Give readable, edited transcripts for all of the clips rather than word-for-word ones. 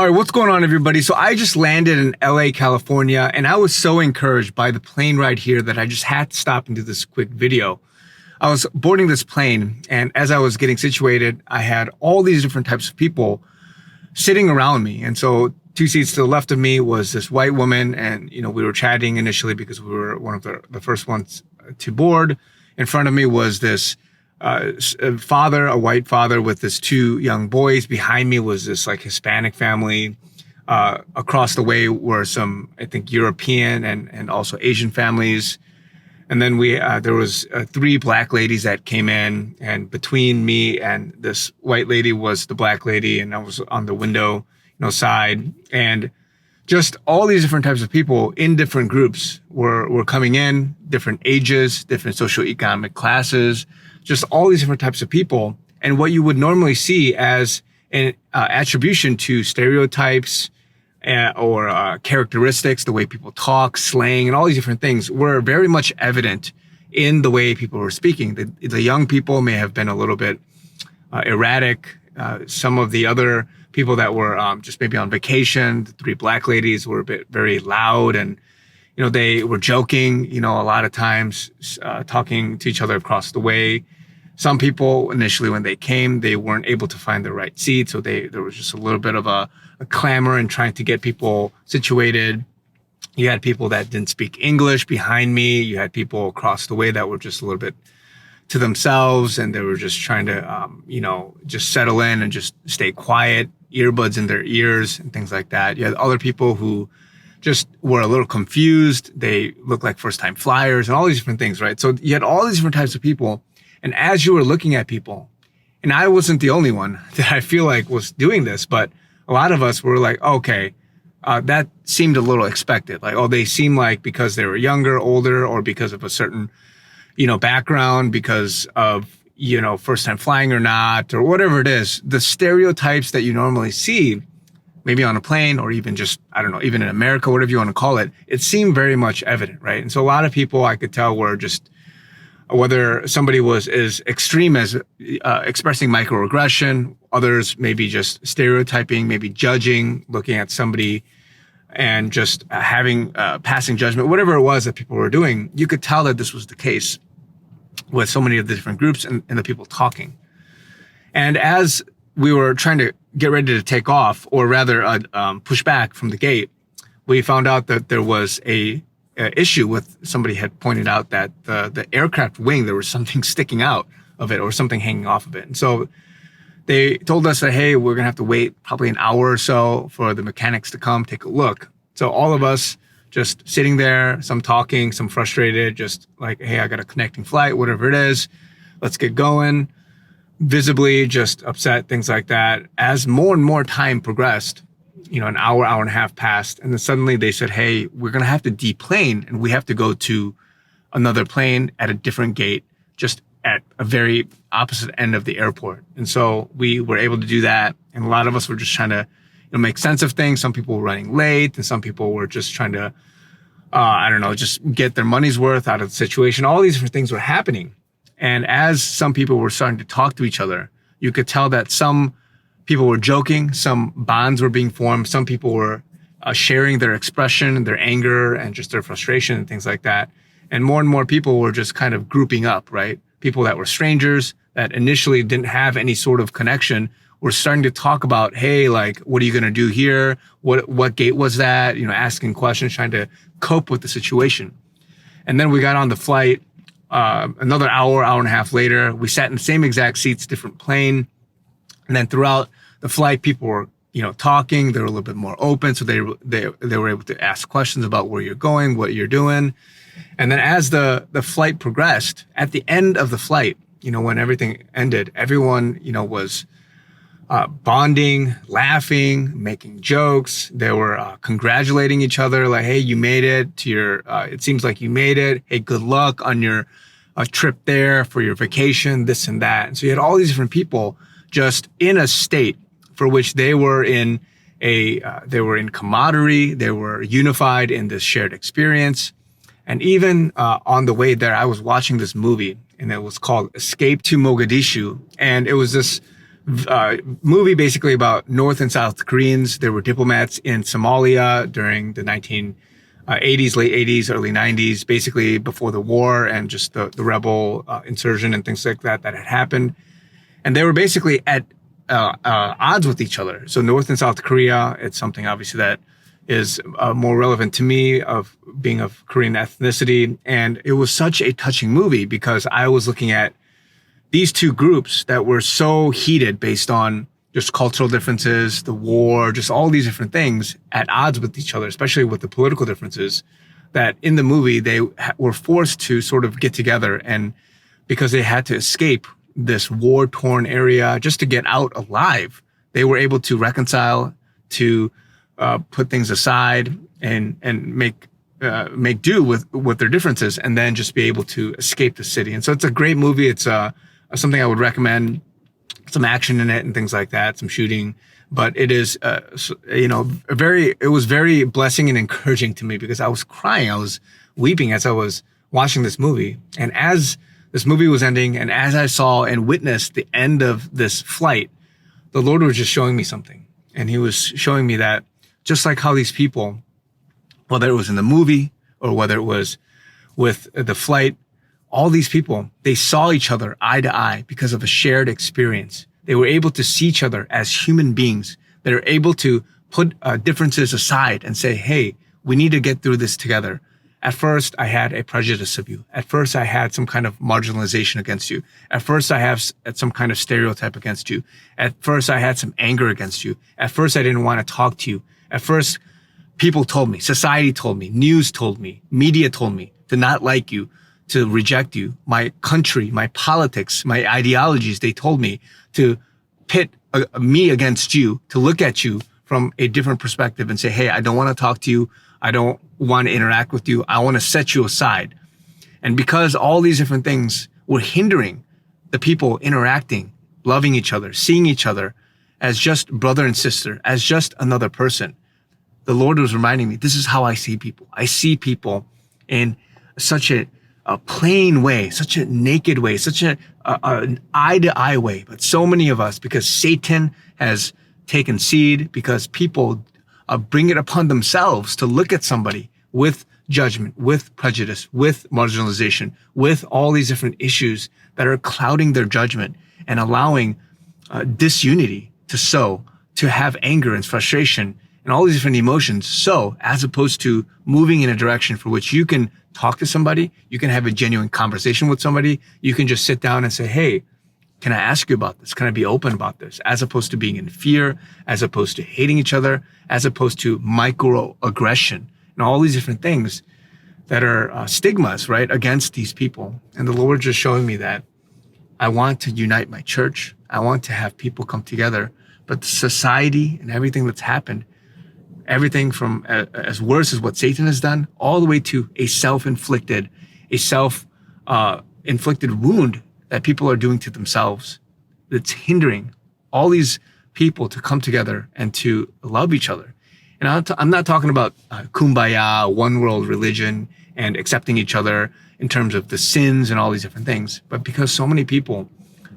All right, what's going on, everybody? So I just landed in LA, California, and I was so encouraged by the plane ride here that I just had to stop and do this quick video. I was boarding this plane, and as I was getting situated, I had all these different types of people sitting around me. And so 2 seats to the left of me was this white woman, and we were chatting initially because we were one of the first ones to board. In front of me was this a white father with his 2 young boys. Behind me was this like Hispanic family. Across the way were some, I think, European and also Asian families. And then there was 3 black ladies that came in, and between me and this white lady was the black lady, and I was on the window, side. And just all these different types of people in different groups were coming in, different ages, different socioeconomic classes, just all these different types of people. And what you would normally see as an attribution to stereotypes or characteristics, the way people talk, slang, and all these different things were very much evident in the way people were speaking. The young people may have been a little bit erratic. Some of the other people that were just maybe on vacation, the 3 black ladies were very loud, and they were joking, a lot of times, talking to each other across the way. Some people initially, when they came, they weren't able to find the right seat. So there was just a little bit of a clamor in trying to get people situated. You had people that didn't speak English behind me. You had people across the way that were just a little bit to themselves, and they were just trying to, just settle in and just stay quiet, earbuds in their ears and things like that. You had other people who just were a little confused. They looked like first-time flyers and all these different things, right? So you had all these different types of people. And as you were looking at people, and I wasn't the only one that I feel like was doing this, but a lot of us were like, okay, that seemed a little expected. Like, oh, they seem like because they were younger, older, or because of a certain, background, because of, first time flying or not, or whatever it is, the stereotypes that you normally see, maybe on a plane or even just, I don't know, even in America, whatever you want to call it, it seemed very much evident, right? And so a lot of people I could tell were just, whether somebody was as extreme as expressing microaggression, others maybe just stereotyping, maybe judging, looking at somebody and just having passing judgment, whatever it was that people were doing, you could tell that this was the case with so many of the different groups and the people talking. And as we were trying to get ready to take off, or rather push back from the gate, we found out that there was a issue with, somebody had pointed out that the aircraft wing, there was something sticking out of it or something hanging off of it. And so they told us that, hey, we're going to have to wait probably an hour or so for the mechanics to come take a look. So all of us just sitting there, some talking, some frustrated, just like, hey, I got a connecting flight, whatever it is, let's get going. Visibly just upset, things like that. As more and more time progressed, an hour and a half passed, and then suddenly they said, hey, we're going to have to deplane, and we have to go to another plane at a different gate, just at a very opposite end of the airport. And so we were able to do that, and a lot of us were just trying to make sense of things. Some people were running late, and some people were just trying to, just get their money's worth out of the situation. All these different things were happening. And as some people were starting to talk to each other, you could tell that some people were joking, some bonds were being formed, some people were sharing their expression, their anger, and just their frustration and things like that. And more people were just kind of grouping up, right? People that were strangers that initially didn't have any sort of connection were starting to talk about, hey, like, what are you going to do here? What gate was that? Asking questions, trying to cope with the situation. And then we got on the flight. Another hour and a half later, we sat in the same exact seats, different plane. And then throughout the flight, people were, talking. They were a little bit more open. So they were able to ask questions about where you're going, what you're doing. And then as the flight progressed, at the end of the flight, when everything ended, everyone, was bonding, laughing, making jokes. They were congratulating each other, like, hey, you made it to your, it seems like you made it. Hey, good luck on your trip there for your vacation, this and that. And so you had all these different people just in a state for which they were in camaraderie, they were unified in this shared experience. And even on the way there, I was watching this movie, and it was called Escape to Mogadishu. And it was this movie basically about North and South Koreans. There were diplomats in Somalia during the 1980s, late 80s, early 90s, basically before the war and just the rebel insurgent and things like that had happened. And they were basically at odds with each other. So North and South Korea, it's something obviously that is more relevant to me of being of Korean ethnicity. And it was such a touching movie because I was looking at these two groups that were so heated based on just cultural differences, the war, just all these different things at odds with each other, especially with the political differences, that in the movie they were forced to sort of get together, and because they had to escape this war-torn area just to get out alive, they were able to reconcile, to put things aside and make do with their differences, and then just be able to escape the city. And so it's a great movie. It's something I would recommend. Some action in it and things like that, some shooting, but it is, it was very blessing and encouraging to me because I was crying. I was weeping as I was watching this movie. And as this movie was ending, and as I saw and witnessed the end of this flight, the Lord was just showing me something. And he was showing me that just like how these people, whether it was in the movie or whether it was with the flight, all these people, they saw each other eye to eye because of a shared experience. They were able to see each other as human beings. They were able to put differences aside and say, hey, we need to get through this together. At first, I had a prejudice of you. At first, I had some kind of marginalization against you. At first, I have some kind of stereotype against you. At first, I had some anger against you. At first, I didn't want to talk to you. At first, people told me, society told me, news told me, media told me to not like you, to reject you. My country, my politics, my ideologies, they told me to pit me against you, to look at you from a different perspective and say, hey, I don't want to talk to you. I don't want to interact with you. I want to set you aside. And because all these different things were hindering the people interacting, loving each other, seeing each other as just brother and sister, as just another person, the Lord was reminding me, this is how I see people. I see people in such a plain way, such a naked way, such an eye-to-eye way. But so many of us, because Satan has taken seed, because people bring it upon themselves to look at somebody with judgment, with prejudice, with marginalization, with all these different issues that are clouding their judgment and allowing disunity to sow, to have anger and frustration and all these different emotions. So as opposed to moving in a direction for which you can talk to somebody, you can have a genuine conversation with somebody, you can just sit down and say, hey, can I ask you about this? Can I be open about this? As opposed to being in fear, as opposed to hating each other, as opposed to microaggression and all these different things that are stigmas, right, against these people. And the Lord just showing me that I want to unite my church. I want to have people come together, but the society and everything that's happened, everything from as worse as what Satan has done, all the way to a self-inflicted wound that people are doing to themselves, that's hindering all these people to come together and to love each other. And I'm not talking about kumbaya, one world religion, and accepting each other in terms of the sins and all these different things, but because so many people,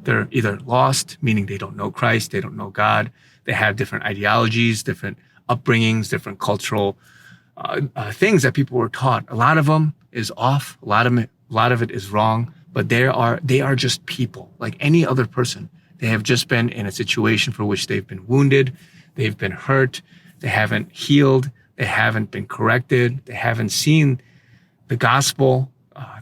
they're either lost, meaning they don't know Christ, they don't know God, they have different ideologies, different upbringings, different cultural things that people were taught. A lot of them is off. A lot of it is wrong. But they are just people like any other person. They have just been in a situation for which they've been wounded, they've been hurt, they haven't healed, they haven't been corrected, they haven't seen the gospel,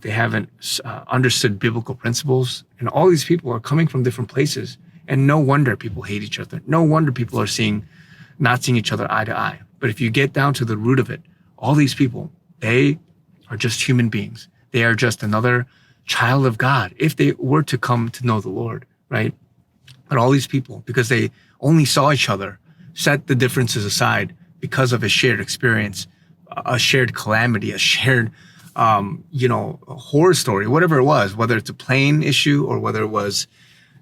they haven't understood biblical principles, and all these people are coming from different places. And no wonder people hate each other. No wonder people are not seeing each other eye to eye. But if you get down to the root of it, all these people, they are just human beings. They are just another child of God if they were to come to know the Lord, right? But all these people, because they only saw each other, set the differences aside because of a shared experience, a shared calamity, a shared, horror story, whatever it was, whether it's a plane issue or whether it was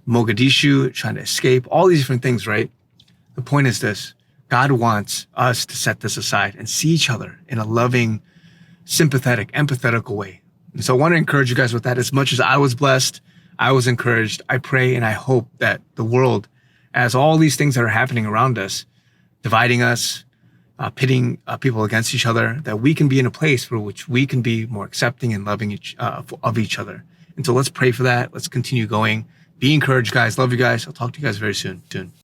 Mogadishu trying to escape, all these different things, right? The point is this: God wants us to set this aside and see each other in a loving, sympathetic, empathetical way. And so I want to encourage you guys with that. As much as I was blessed, I was encouraged. I pray and I hope that the world as all these things that are happening around us, dividing us, pitting people against each other, that we can be in a place for which we can be more accepting and loving of each other. And so let's pray for that. Let's continue going. Be encouraged, guys. Love you guys. I'll talk to you guys very soon.